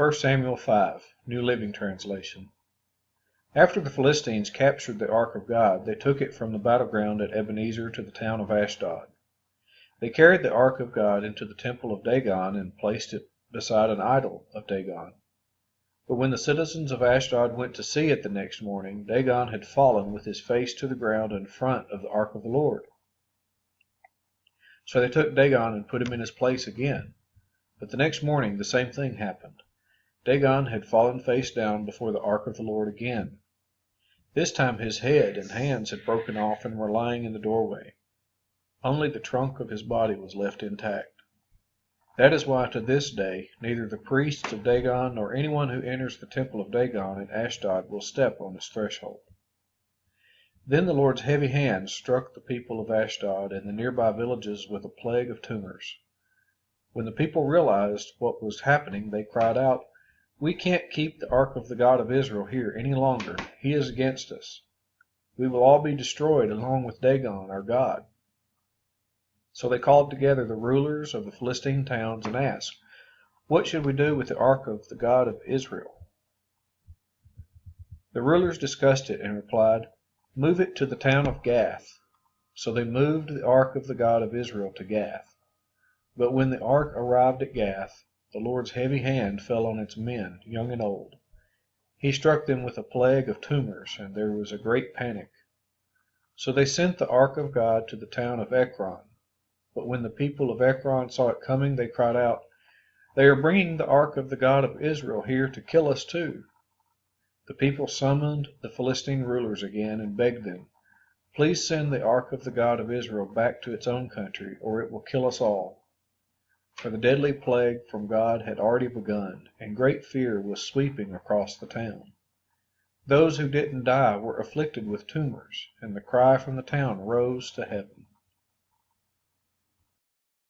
1 Samuel 5, New Living Translation. After the Philistines captured the ark of God, they took it from the battleground at Ebenezer to the town of Ashdod. They carried the ark of God into the temple of Dagon and placed it beside an idol of Dagon. But when the citizens of Ashdod went to see it the next morning, Dagon had fallen with his face to the ground in front of the ark of the Lord. So they took Dagon and put him in his place again. But the next morning the same thing happened. Dagon had fallen face down before the ark of the Lord again. This time his head and hands had broken off and were lying in the doorway. Only the trunk of his body was left intact. That is why to this day neither the priests of Dagon nor anyone who enters the temple of Dagon at Ashdod will step on its threshold. Then the Lord's heavy hand struck the people of Ashdod and the nearby villages with a plague of tumors. When the people realized what was happening, they cried out, "We can't keep the ark of the God of Israel here any longer. He is against us. We will all be destroyed along with Dagon, our God." So they called together the rulers of the Philistine towns and asked, "What should we do with the ark of the God of Israel?" The rulers discussed it and replied, "Move it to the town of Gath." So they moved the ark of the God of Israel to Gath. But when the ark arrived at Gath, the Lord's heavy hand fell on its men, young and old. He struck them with a plague of tumors, and there was a great panic. So they sent the ark of God to the town of Ekron. But when the people of Ekron saw it coming, they cried out, "They are bringing the ark of the God of Israel here to kill us too." The people summoned the Philistine rulers again and begged them, "Please send the ark of the God of Israel back to its own country, or it will kill us all." For the deadly plague from God had already begun, and great fear was sweeping across the town. Those who didn't die were afflicted with tumors, and the cry from the town rose to heaven.